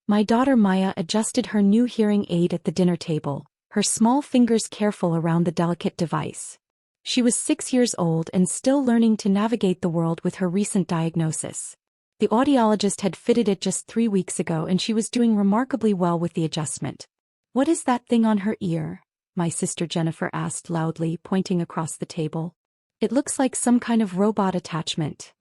My daughter Maya adjusted her new hearing aid at the dinner table, her small fingers careful around the delicate device. She was 6 years old and still learning to navigate the world with her recent diagnosis. The audiologist had fitted it just 3 weeks ago and she was doing remarkably well with the adjustment. "What is that thing on her ear?" my sister Jennifer asked loudly, pointing across the table. "It looks like some kind of robot attachment."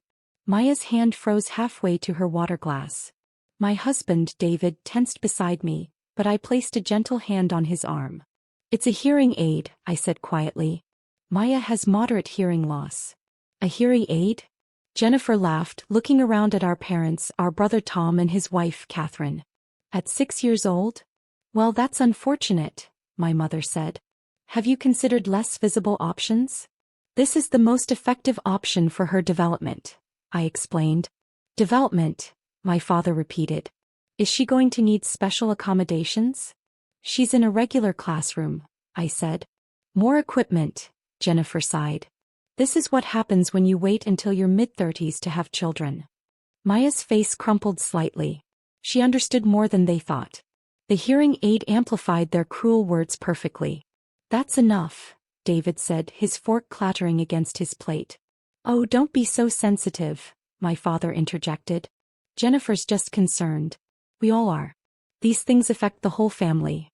Maya's hand froze halfway to her water glass. My husband, David, tensed beside me, but I placed a gentle hand on his arm. "It's a hearing aid," I said quietly. "Maya has moderate hearing loss." "A hearing aid?" Jennifer laughed, looking around at our parents, our brother Tom and his wife, Catherine. "At 6 years old? Well, that's unfortunate," my mother said. "Have you considered less visible options?" "This is the most effective option for her development," I explained. "Development," my father repeated. "Is she going to need special accommodations?" "She's in a regular classroom," I said. "More equipment," Jennifer sighed. "This is what happens when you wait until your mid-30s to have children." Maya's face crumpled slightly. She understood more than they thought. The hearing aid amplified their cruel words perfectly. "That's enough," David said, his fork clattering against his plate. "Oh, don't be so sensitive," my father interjected. "Jennifer's just concerned. We all are. These things affect the whole family."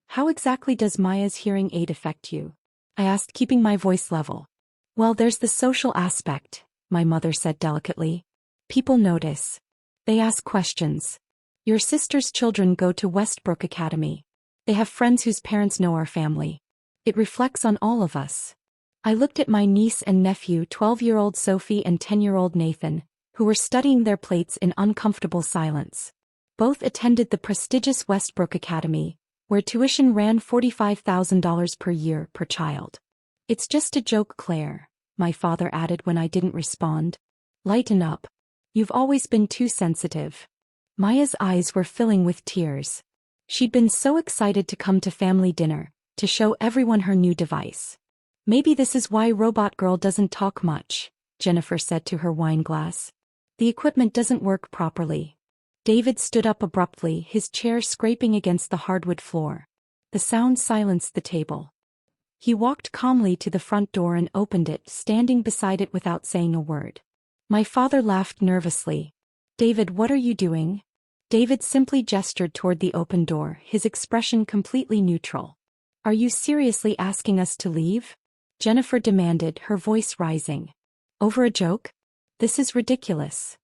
"How exactly does Maya's hearing aid affect you?" I asked, keeping my voice level. "Well, there's the social aspect," my mother said delicately. "People notice. They ask questions. Your sister's children go to Westbrook Academy. They have friends whose parents know our family. It reflects on all of us." I looked at my niece and nephew, 12-year-old Sophie and 10-year-old Nathan, who were studying their plates in uncomfortable silence. Both attended the prestigious Westbrook Academy, where tuition ran $45,000 per year per child. "It's just a joke, Claire," my father added when I didn't respond. "Lighten up. You've always been too sensitive." Maya's eyes were filling with tears. She'd been so excited to come to family dinner, to show everyone her new device. "Maybe this is why Robot Girl doesn't talk much," Jennifer said to her wine glass. "The equipment doesn't work properly." David stood up abruptly, his chair scraping against the hardwood floor. The sound silenced the table. He walked calmly to the front door and opened it, standing beside it without saying a word. My father laughed nervously. "David, what are you doing?" David simply gestured toward the open door, his expression completely neutral. "Are you seriously asking us to leave?" Jennifer demanded, her voice rising. "Over a joke? This is ridiculous."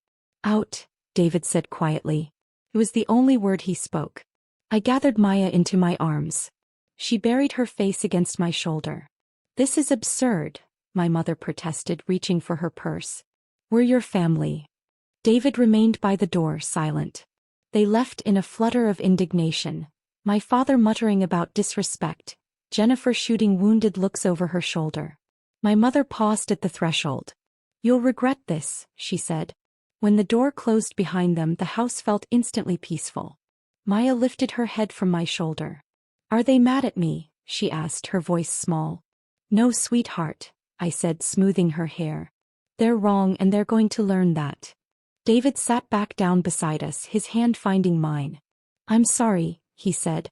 "Out," David said quietly. It was the only word he spoke. I gathered Maya into my arms. She buried her face against my shoulder. "This is absurd," my mother protested, reaching for her purse. "We're your family." David remained by the door, silent. They left in a flutter of indignation, my father muttering about disrespect, Jennifer shooting wounded looks over her shoulder. My mother paused at the threshold. "You'll regret this," she said. When the door closed behind them, the house felt instantly peaceful. Maya lifted her head from my shoulder. "Are they mad at me?" she asked, her voice small. "No, sweetheart," I said, smoothing her hair. "They're wrong and they're going to learn that." David sat back down beside us, his hand finding mine. "I'm sorry," he said.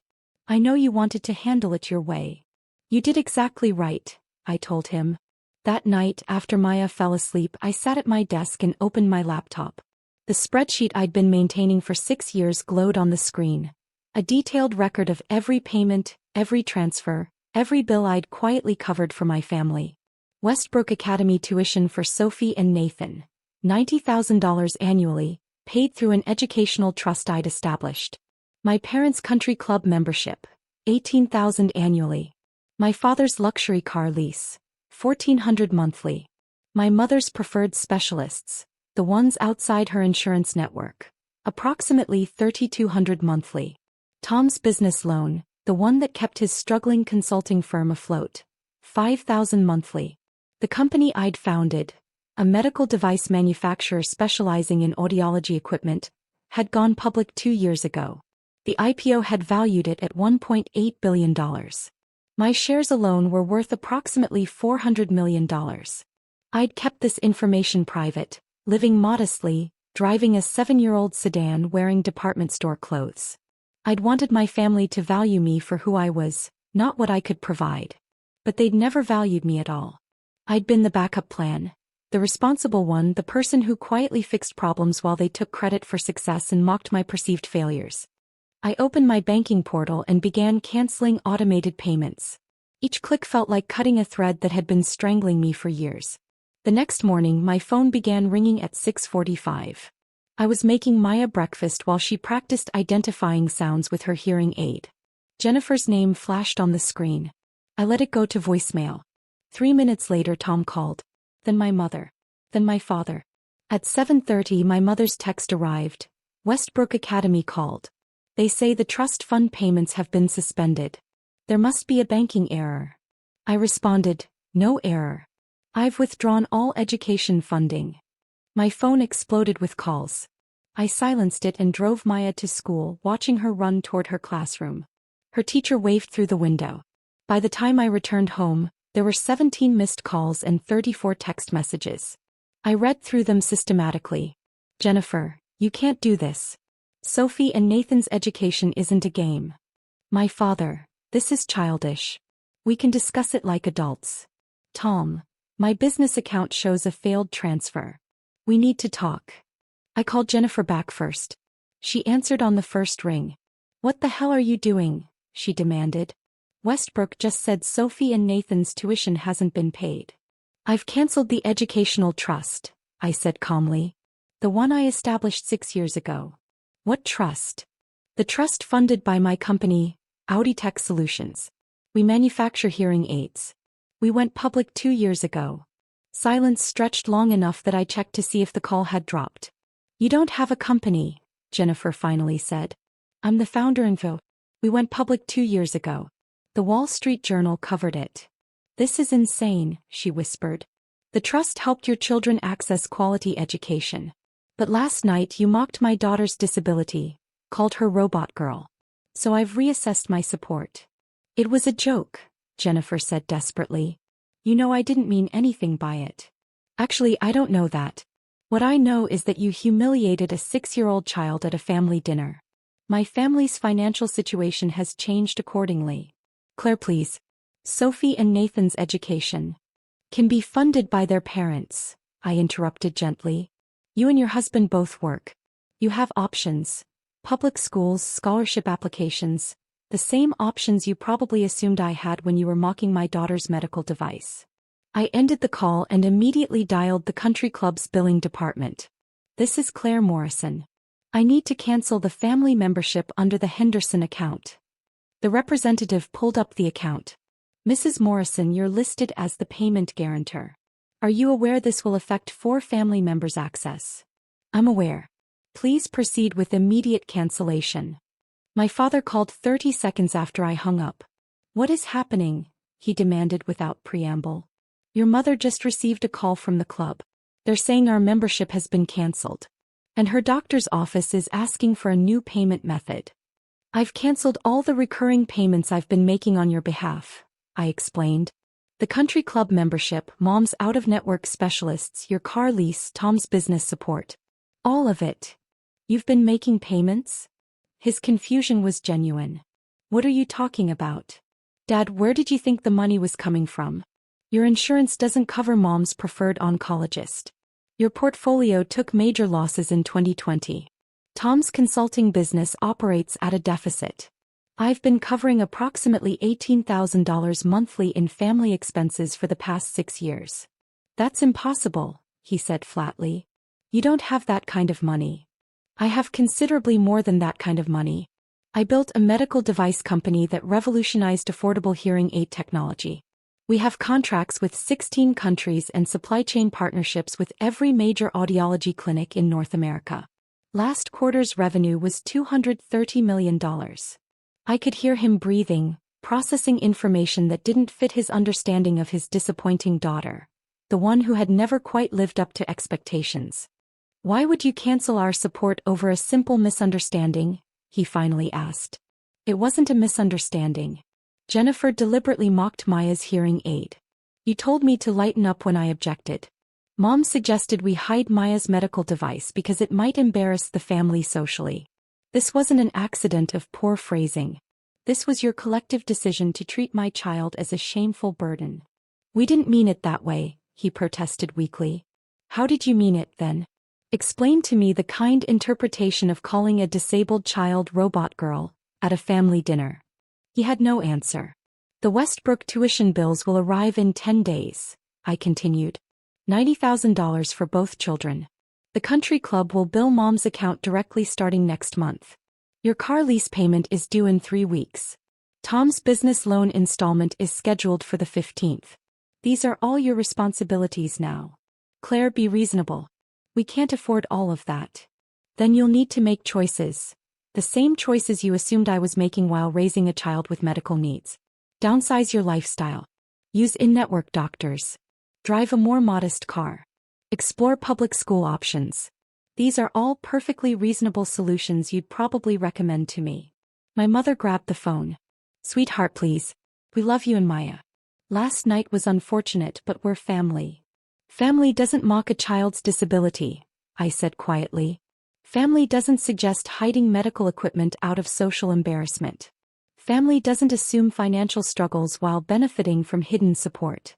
"I know you wanted to handle it your way." "You did exactly right," I told him. That night, after Maya fell asleep, I sat at my desk and opened my laptop. The spreadsheet I'd been maintaining for 6 years glowed on the screen. A detailed record of every payment, every transfer, every bill I'd quietly covered for my family. Westbrook Academy tuition for Sophie and Nathan, $90,000 annually, paid through an educational trust I'd established. My parents' country club membership, $18,000 annually. My father's luxury car lease, $1,400 monthly. My mother's preferred specialists, the ones outside her insurance network, approximately $3,200 monthly. Tom's business loan, the one that kept his struggling consulting firm afloat, $5,000 monthly. The company I'd founded, a medical device manufacturer specializing in audiology equipment, had gone public 2 years ago. The IPO had valued it at $1.8 billion. My shares alone were worth approximately $400 million. I'd kept this information private, living modestly, driving a 7-year-old sedan wearing department store clothes. I'd wanted my family to value me for who I was, not what I could provide. But they'd never valued me at all. I'd been the backup plan, the responsible one, the person who quietly fixed problems while they took credit for success and mocked my perceived failures. I opened my banking portal and began canceling automated payments. Each click felt like cutting a thread that had been strangling me for years. The next morning, my phone began ringing at 6:45. I was making Maya breakfast while she practiced identifying sounds with her hearing aid. Jennifer's name flashed on the screen. I let it go to voicemail. 3 minutes later, Tom called. Then my mother. Then my father. At 7:30, my mother's text arrived. Westbrook Academy called. They say the trust fund payments have been suspended. There must be a banking error. I responded, no error. I've withdrawn all education funding. My phone exploded with calls. I silenced it and drove Maya to school, watching her run toward her classroom. Her teacher waved through the window. By the time I returned home, there were 17 missed calls and 34 text messages. I read through them systematically. Jennifer, you can't do this. Sophie and Nathan's education isn't a game. My father, this is childish. We can discuss it like adults. Tom, my business account shows a failed transfer. We need to talk. I called Jennifer back first. She answered on the first ring. What the hell are you doing? She demanded. Westbrook just said Sophie and Nathan's tuition hasn't been paid. I've canceled the educational trust, I said calmly. The one I established 6 years ago. What trust? The trust funded by my company, Auditech Solutions. We manufacture hearing aids. We went public 2 years ago. Silence stretched long enough that I checked to see if the call had dropped. You don't have a company, Jennifer finally said. I'm the founder and We went public 2 years ago. The Wall Street Journal covered it. This is insane, she whispered. The trust helped your children access quality education. But last night you mocked my daughter's disability, called her robot girl. So I've reassessed my support. It was a joke, Jennifer said desperately. You know I didn't mean anything by it. Actually, I don't know that. What I know is that you humiliated a 6-year-old child at a family dinner. My family's financial situation has changed accordingly. Claire, please. Sophie and Nathan's education can be funded by their parents, I interrupted gently. You and your husband both work. You have options. Public schools, scholarship applications, the same options you probably assumed I had when you were mocking my daughter's medical device. I ended the call and immediately dialed the country club's billing department. This is Claire Morrison. I need to cancel the family membership under the Henderson account. The representative pulled up the account. Mrs. Morrison, you're listed as the payment guarantor. Are you aware this will affect 4 family members' access? I'm aware. Please proceed with immediate cancellation. My father called 30 seconds after I hung up. What is happening? He demanded without preamble. Your mother just received a call from the club. They're saying our membership has been canceled. And her doctor's office is asking for a new payment method. I've canceled all the recurring payments I've been making on your behalf, I explained. The country club membership, Mom's out-of-network specialists, your car lease, Tom's business support. All of it. You've been making payments? His confusion was genuine. What are you talking about? Dad, where did you think the money was coming from? Your insurance doesn't cover Mom's preferred oncologist. Your portfolio took major losses in 2020. Tom's consulting business operates at a deficit. I've been covering approximately $18,000 monthly in family expenses for the past 6 years. That's impossible, he said flatly. You don't have that kind of money. I have considerably more than that kind of money. I built a medical device company that revolutionized affordable hearing aid technology. We have contracts with 16 countries and supply chain partnerships with every major audiology clinic in North America. Last quarter's revenue was $230 million. I could hear him breathing, processing information that didn't fit his understanding of his disappointing daughter, the one who had never quite lived up to expectations. Why would you cancel our support over a simple misunderstanding? He finally asked. It wasn't a misunderstanding. Jennifer deliberately mocked Maya's hearing aid. You told me to lighten up when I objected. Mom suggested we hide Maya's medical device because it might embarrass the family socially. This wasn't an accident of poor phrasing. This was your collective decision to treat my child as a shameful burden. We didn't mean it that way, he protested weakly. How did you mean it, then? Explain to me the kind interpretation of calling a disabled child robot girl at a family dinner. He had no answer. The Westbrook tuition bills will arrive in 10 days, I continued. $90,000 for both children. The country club will bill Mom's account directly starting next month. Your car lease payment is due in 3 weeks. Tom's business loan installment is scheduled for the 15th. These are all your responsibilities now. Claire, be reasonable. We can't afford all of that. Then you'll need to make choices. The same choices you assumed I was making while raising a child with medical needs. Downsize your lifestyle. Use in-network doctors. Drive a more modest car. Explore public school options. These are all perfectly reasonable solutions you'd probably recommend to me. My mother grabbed the phone. Sweetheart, please. We love you and Maya. Last night was unfortunate, but we're family. Family doesn't mock a child's disability, I said quietly. Family doesn't suggest hiding medical equipment out of social embarrassment. Family doesn't assume financial struggles while benefiting from hidden support.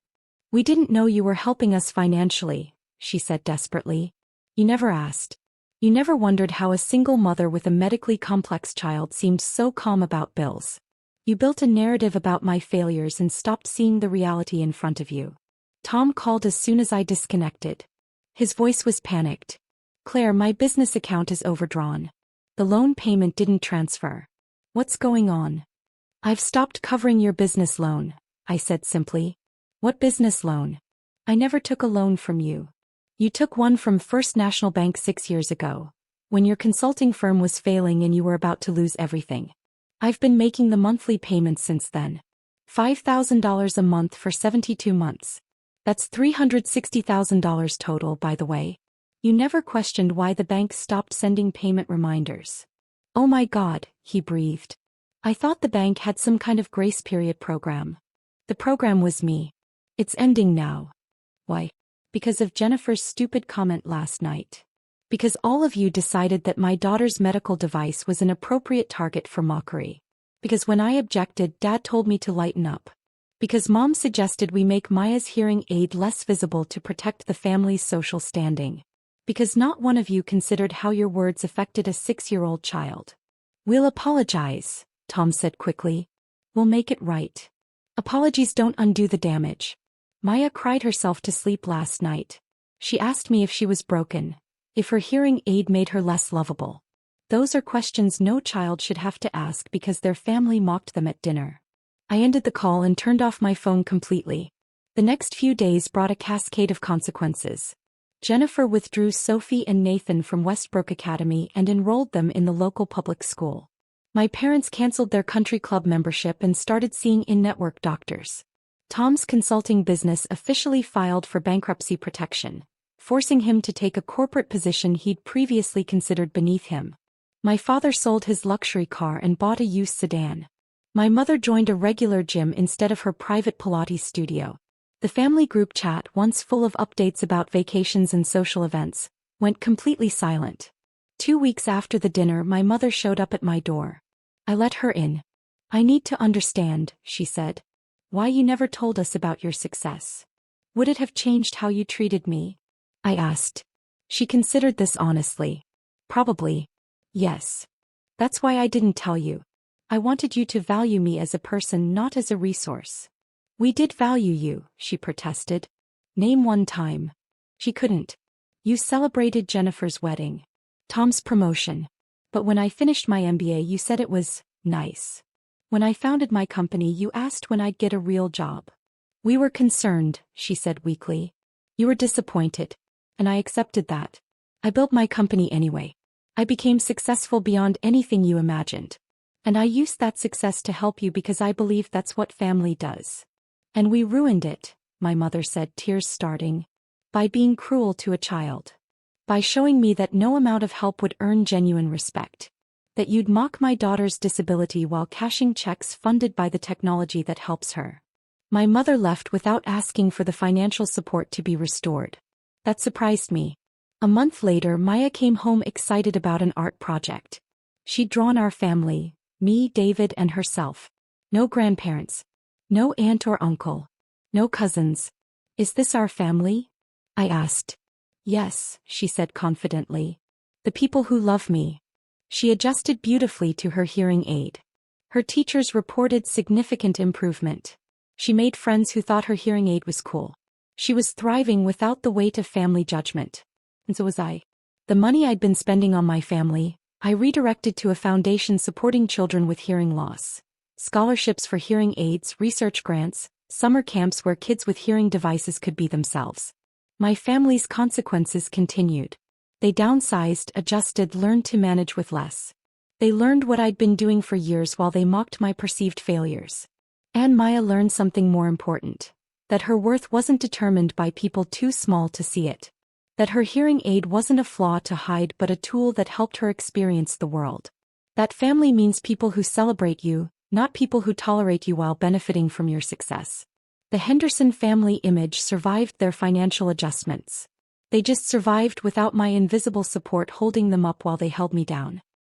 We didn't know you were helping us financially, she said desperately. You never asked. You never wondered how a single mother with a medically complex child seemed so calm about bills. You built a narrative about my failures and stopped seeing the reality in front of you. Tom called as soon as I disconnected. His voice was panicked. Claire, my business account is overdrawn. The loan payment didn't transfer. What's going on? I've stopped covering your business loan, I said simply. What business loan? I never took a loan from you. You took one from First National Bank 6 years ago, when your consulting firm was failing and you were about to lose everything. I've been making the monthly payments since then. $5,000 a month for 72 months. That's $360,000 total, by the way. You never questioned why the bank stopped sending payment reminders. Oh my God, he breathed. I thought the bank had some kind of grace period program. The program was me. It's ending now. Why? Because of Jennifer's stupid comment last night. Because all of you decided that my daughter's medical device was an appropriate target for mockery. Because when I objected, Dad told me to lighten up. Because Mom suggested we make Maya's hearing aid less visible to protect the family's social standing. Because not one of you considered how your words affected a 6-year-old child. We'll apologize, Tom said quickly. We'll make it right. Apologies don't undo the damage. Maya cried herself to sleep last night. She asked me if she was broken, if her hearing aid made her less lovable. Those are questions no child should have to ask because their family mocked them at dinner. I ended the call and turned off my phone completely. The next few days brought a cascade of consequences. Jennifer withdrew Sophie and Nathan from Westbrook Academy and enrolled them in the local public school. My parents canceled their country club membership and started seeing in-network doctors. Tom's consulting business officially filed for bankruptcy protection, forcing him to take a corporate position he'd previously considered beneath him. My father sold his luxury car and bought a used sedan. My mother joined a regular gym instead of her private Pilates studio. The family group chat, once full of updates about vacations and social events, went completely silent. 2 weeks after the dinner, my mother showed up at my door. I let her in. I need to understand, she said. Why you never told us about your success. Would it have changed how you treated me? I asked. She considered this honestly. Probably. Yes. That's why I didn't tell you. I wanted you to value me as a person, not as a resource. We did value you, she protested. Name one time. She couldn't. You celebrated Jennifer's wedding. Tom's promotion. But when I finished my MBA, you said it was nice. When I founded my company, you asked when I'd get a real job. We were concerned, she said weakly. You were disappointed. And I accepted that. I built my company anyway. I became successful beyond anything you imagined. And I used that success to help you because I believe that's what family does. And we ruined it, my mother said, tears starting. By being cruel to a child. By showing me that no amount of help would earn genuine respect. That you'd mock my daughter's disability while cashing checks funded by the technology that helps her. My mother left without asking for the financial support to be restored. That surprised me. A month later, Maya came home excited about an art project. She'd drawn our family, me, David, and herself. No grandparents. No aunt or uncle. No cousins. Is this our family? I asked. Yes, she said confidently. The people who love me. She adjusted beautifully to her hearing aid. Her teachers reported significant improvement. She made friends who thought her hearing aid was cool. She was thriving without the weight of family judgment. And so was I. The money I'd been spending on my family, I redirected to a foundation supporting children with hearing loss. Scholarships for hearing aids, research grants, summer camps where kids with hearing devices could be themselves. My family's consequences continued. They downsized, adjusted, learned to manage with less. They learned what I'd been doing for years while they mocked my perceived failures. And Maya learned something more important. That her worth wasn't determined by people too small to see it. That her hearing aid wasn't a flaw to hide but a tool that helped her experience the world. That family means people who celebrate you, not people who tolerate you while benefiting from your success. The Henderson family image survived their financial adjustments. They just survived without my invisible support holding them up while they held me down.